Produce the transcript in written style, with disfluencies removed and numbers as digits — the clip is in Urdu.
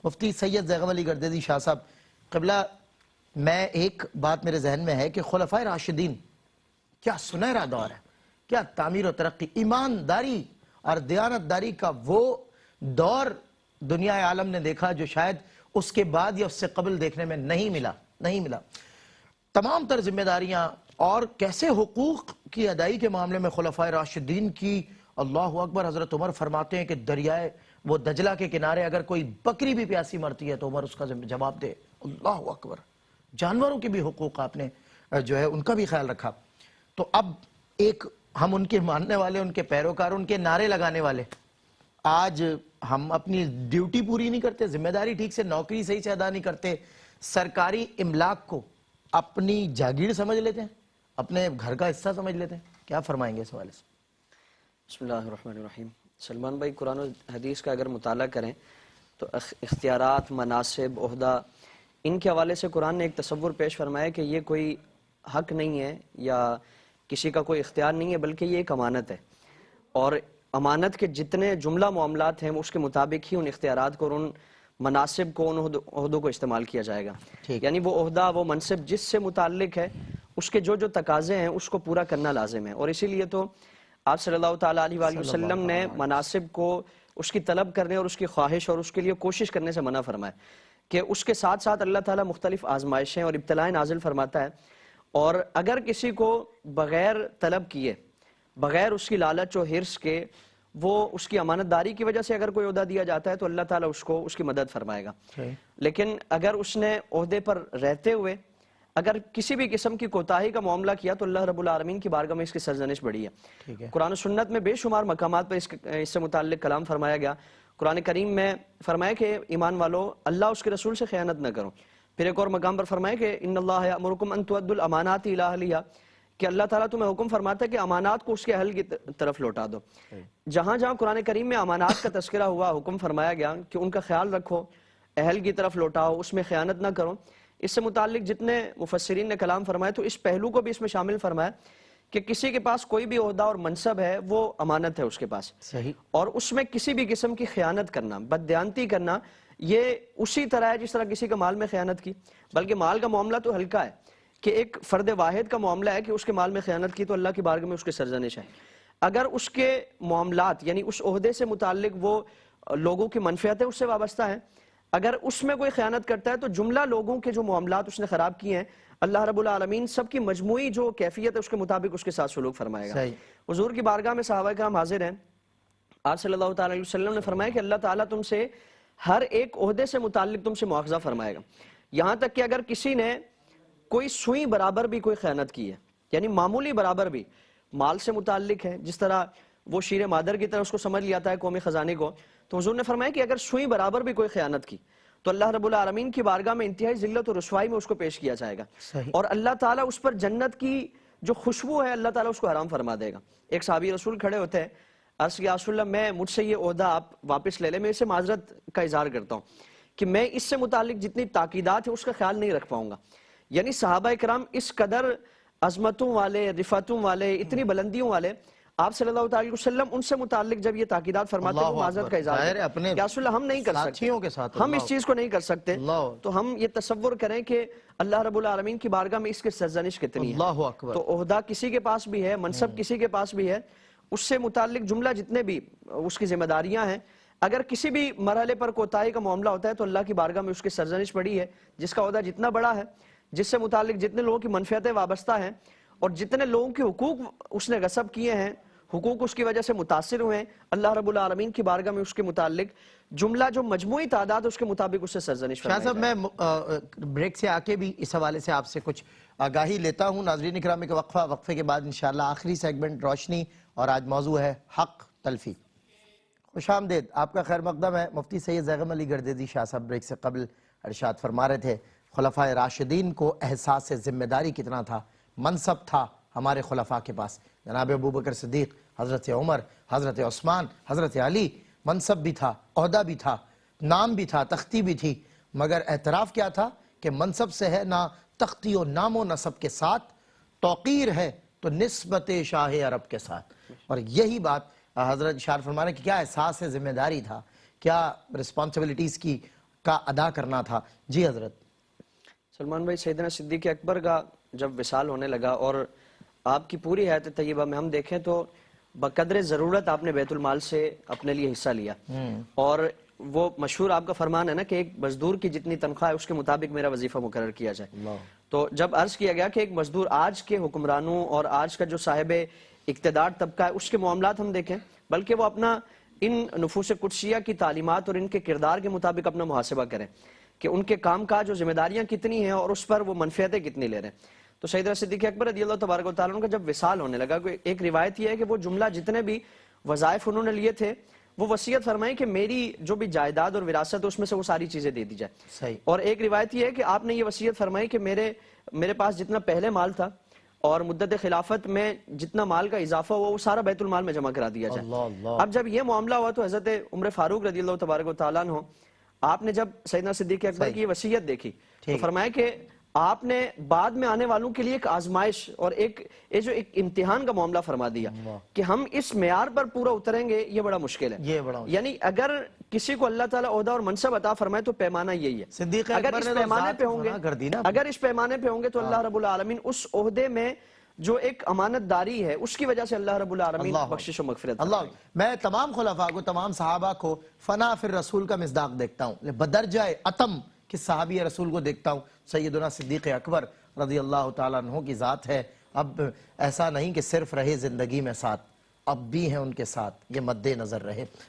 مفتی سید زیغم علی گردیزی شاہ صاحب قبلہ، میں ایک بات میرے ذہن میں ہے کہ خلفائے راشدین کیا سنہرا دور ہے، کیا تعمیر و ترقی، ایمانداری اور دیانتداری کا وہ دور دنیا عالم نے دیکھا جو شاید اس کے بعد یا اس سے قبل دیکھنے میں نہیں ملا۔ تمام تر ذمہ داریاں اور کیسے حقوق کی ادائی کے معاملے میں خلفائے راشدین کی، اللہ اکبر۔ حضرت عمر فرماتے ہیں کہ دریائے وہ دجلہ کے کنارے اگر کوئی بکری بھی پیاسی مرتی ہے تو عمر اس کا جواب دے، اللہ اکبر۔ جانوروں کے بھی حقوق آپ نے جو ہے ان کا بھی خیال رکھا۔ تو اب ایک ہم ان کے ماننے والے، ان کے پیروکار، ان کے نعرے لگانے والے، آج ہم اپنی ڈیوٹی پوری نہیں کرتے، ذمہ داری ٹھیک سے، نوکری صحیح سے ادا نہیں کرتے، سرکاری املاک کو اپنی جاگیر سمجھ لیتے ہیں، اپنے گھر کا حصہ سمجھ لیتے ہیں۔ کیا فرمائیں گے اس حوالے سے؟ بسم اللہ الرحمن الرحیم۔ سلمان بھائی، قرآن و حدیث کا اگر مطالعہ کریں تو اختیارات، مناصب، عہدہ، ان کے حوالے سے قرآن نے ایک تصور پیش فرمایا کہ یہ کوئی حق نہیں ہے یا کسی کا کوئی اختیار نہیں ہے، بلکہ یہ ایک امانت ہے، اور امانت کے جتنے جملہ معاملات ہیں اس کے مطابق ہی ان اختیارات کو اور ان مناصب کو، ان عہدوں کو استعمال کیا جائے گا۔ یعنی وہ عہدہ، وہ منصب جس سے متعلق ہے، اس کے جو تقاضے ہیں اس کو پورا کرنا لازم ہے۔ اور اسی لیے تو آپ صلی اللہ تعالیٰ علیہ وآلہ وسلم نے مناصب کو اس کی طلب کرنے اور اس کی خواہش اور اس کے لیے کوشش کرنے سے منع فرمایا کہ اس کے ساتھ ساتھ اللہ تعالیٰ مختلف آزمائشیں اور ابتلائیں نازل فرماتا ہے، اور اگر کسی کو بغیر طلب کیے، بغیر اس کی لالچ و حرص کے، وہ اس کی امانت داری کی وجہ سے اگر کوئی عہدہ دیا جاتا ہے تو اللہ تعالیٰ اس کو اس کی مدد فرمائے گا۔ لیکن اگر اس نے عہدے پر رہتے ہوئے اگر کسی بھی قسم کی کوتاہی کا معاملہ کیا تو اللہ رب العالمین کی بارگاہ میں اس کی سرزنش بڑی ہے۔ قرآن و سنت میں بے شمار مقامات پر اس سے متعلق کلام فرمایا گیا۔ قرآن کریم میں فرمایا کہ ایمان والو، اللہ اس کے رسول سے خیانت نہ کرو۔ پھر ایک اور مقام پر فرمایا کہ ان اللہ یأمرکم ان تؤدوا الامانات الی اہلہا، کہ اللہ تعالیٰ تمہیں حکم فرماتا ہے کہ امانات کو اس کے اہل کی طرف لوٹا دو۔ جہاں جہاں قرآن کریم میں امانات کا تذکرہ ہوا، حکم فرمایا گیا کہ ان کا خیال رکھو، اہل کی طرف لوٹاؤ، اس میں خیانت نہ کرو۔ اس سے متعلق جتنے مفسرین نے کلام فرمایا تو اس پہلو کو بھی اس میں شامل فرمایا کہ کسی کے پاس کوئی بھی عہدہ اور منصب ہے وہ امانت ہے اس کے پاس، اور اس میں کسی بھی قسم کی خیانت کرنا، بددیانتی کرنا، یہ اسی طرح ہے جس طرح کسی کا مال میں خیانت کی۔ بلکہ مال کا معاملہ تو ہلکا ہے کہ ایک فرد واحد کا معاملہ ہے کہ اس کے مال میں خیانت کی تو اللہ کی بارگاہ میں اس کے سرزنش ہے۔ اگر اس کے معاملات یعنی اس عہدے سے متعلق وہ لوگوں کی منفعتیں اس سے وابستہ ہیں، اگر اس میں کوئی خیانت کرتا ہے تو جملہ لوگوں کے جو معاملات اس نے خراب کیے ہیں، اللہ رب العالمین سب کی مجموعی جو کیفیت ہے اس کے مطابق اس کے ساتھ سلوک فرمائے گا۔ حضور کی بارگاہ میں صحابہ کرام حاضر ہیں، آپ صلی اللہ تعالیٰ علیہ وسلم نے فرمایا کہ اللہ تعالیٰ تم سے ہر ایک عہدے سے متعلق تم سے مواخذہ فرمائے گا، یہاں تک کہ اگر کسی نے کوئی سوئی برابر بھی کوئی خیانت کی ہے، یعنی معمولی برابر بھی مال سے متعلق ہے، جس طرح وہ شیر مادر کی طرح اس کو سمجھ لیاتا ہے قومی خزانے کو، تو حضور نے فرمایا کہ اگر سوئی برابر بھی کوئی خیانت کی تو اللہ رب العالمین کی بارگاہ میں انتہائی ذلت و رسوائی میں اس کو پیش کیا جائے گا، اور اللہ تعالیٰ اس پر جنت کی جو خوشبو ہے اللہ تعالیٰ اس کو حرام فرما دے گا۔ ایک صحابی رسول کھڑے ہوتے ہیں، عرض کیا رسول اللہ مجھ سے یہ عہدہ آپ واپس لے لیں، میں اسے معذرت کا اظہار کرتا ہوں کہ میں اس سے متعلق جتنی تاکیدات ہیں اس کا خیال نہیں رکھ پاؤں گا۔ یعنی صحابہ کرام اس قدر عظمتوں والے، رفعتوں والے، اتنی بلندیوں والے، آپ صلی اللہ علیہ وسلم ان سے متعلق جب یہ تاکیدات فرماتے ہیں وہ معذرت کا اظہار کرتے ہیں کہ رسول اللہ ہم نہیں کر سکتے، ہم اس چیز کو نہیں کر سکتے، تو ہم یہ تصور کریں کہ اللہ رب العالمین کی بارگاہ میں اس کے سرزنش کتنی ہے۔ تو عہدہ کسی کے پاس بھی ہے، منصب کسی کے پاس بھی ہے، اس سے متعلق جملہ جتنے بھی اس کی ذمہ داریاں ہیں، اگر کسی بھی مرحلے پر کوتاہی کا معاملہ ہوتا ہے تو اللہ کی بارگاہ میں اس کی سرزنش بڑی ہے۔ جس کا عہدہ جتنا بڑا ہے، جس سے متعلق جتنے لوگوں کی منفعتیں وابستہ ہیں اور جتنے لوگوں کے حقوق اس نے غصب کیے ہیں، حقوق اس کی وجہ سے متاثر ہوئے ہیں، اللہ رب العالمین کی بارگاہ میں اس کے متعلق جملہ جو مجموعی تعداد اس کے مطابق اس سے سرزنش فرمائی شاہ صاحب، میں بریک سے آکے بھی اس حوالے سے آپ سے کچھ آگاہی لیتا ہوں۔ ناظرین اکرامی کا وقفے کے بعد انشاءاللہ آخری سیگمنٹ روشنی، اور آج موضوع ہے حق تلفی۔ خوش آمدید، آپ کا خیر مقدم ہے۔ مفتی سید زیغم علی گردیزی شاہ صاحب بریک سے قبل ارشاد فرما رہے تھے خلفائے راشدین کو احساس ذمہ داری کتنا تھا، منصب تھا ہمارے خلفاء کے پاس، جناب ابوبکر صدیق، حضرت عمر، حضرت عثمان، حضرت علی، منصب بھی تھا، عہدہ بھی تھا، نام بھی تھا، تختی بھی تھی، مگر اعتراف کیا تھا کہ منصب سے ہے نہ تختی و نام و نسب کے ساتھ، توقیر ہے تو نسبت شاہ عرب کے ساتھ۔ اور یہی بات حضرت اشار فرمانے کہ کیا احساس ذمہ داری تھا، کیا رسپانسبلٹیز کی کا ادا کرنا تھا. جی حضرت. سلمان بھائی، سیدنا صدیق اکبر کا جب وصال ہونے لگا اور آپ کی پوری حیات طیبہ میں ہم دیکھیں تو بقدر ضرورت آپ نے بیت المال سے اپنے لیے حصہ لیا، اور وہ مشہور آپ کا فرمان ہے نا کہ ایک مزدور کی جتنی تنخواہ ہے اس کے مطابق میرا وظیفہ مقرر کیا جائے. تو جب عرض کیا گیا کہ ایک مزدور آج کے حکمرانوں اور آج کا جو صاحب اقتدار طبقہ ہے اس کے معاملات ہم دیکھیں، بلکہ وہ اپنا ان نفوس قدسیہ کی تعلیمات اور ان کے کردار کے مطابق اپنا محاسبہ کریں کہ ان کے کام کاج اور ذمہ داریاں کتنی ہیں اور اس پر وہ منفعتیں کتنی لے رہے ہیں. تو سیدنا صدیق اکبر رضی اللہ تبارک و تعالیٰ عنہ کا جب وصال ہونے لگا، ایک روایت یہ ہے کہ وہ جملہ جتنے بھی وظائف انہوں نے لیے تھے وہ وصیت فرمائی کہ میری جو بھی جائیداد اور وراثت ہے اس میں سے وہ ساری چیزیں دے دی جائے. صحیح. اور ایک روایت یہ ہے کہ آپ نے یہ وصیت فرمائی کہ میرے پاس جتنا پہلے مال تھا اور مدت خلافت میں جتنا مال کا اضافہ ہوا وہ سارا بیت المال میں جمع کرا دیا جائے. اب جب یہ معاملہ ہوا تو حضرت عمر فاروق رضی اللہ تبارک و تعالیٰ عنہ آپ نے جب سیدنا صدیق اکبر کی یہ وصیت دیکھی تو فرمایا کہ آپ نے بعد میں آنے والوں کے لیے ایک آزمائش اور ایک امتحان کا معاملہ فرما دیا کہ ہم اس معیار پر پورا اتریں گے، یہ بڑا مشکل ہے. یعنی اگر کسی کو اللہ تعالیٰ عہدہ اور منصب عطا فرمائے تو پیمانہ یہی ہے. صدیق اگر اکبر اس نے تو پیمانے ذات پہ ہوں گے فنا کر دی نا. اگر اس پیمانے پہ ہوں گے تو اللہ رب العالمین اس عہدے میں جو ایک امانت داری ہے اس کی وجہ سے اللہ رب العالمین بخشش و مغفرت. اللہ، میں تمام خلفاء کو، تمام صحابہ کو فنا فی الرسول کا مصداق دیکھتا ہوں، بدرجہ اتم کہ صحابی رسول کو دیکھتا ہوں. سیدنا صدیق اکبر رضی اللہ تعالیٰ عنہ کی ذات ہے. اب ایسا نہیں کہ صرف رہے زندگی میں ساتھ، اب بھی ہیں ان کے ساتھ، یہ مد نظر رہے.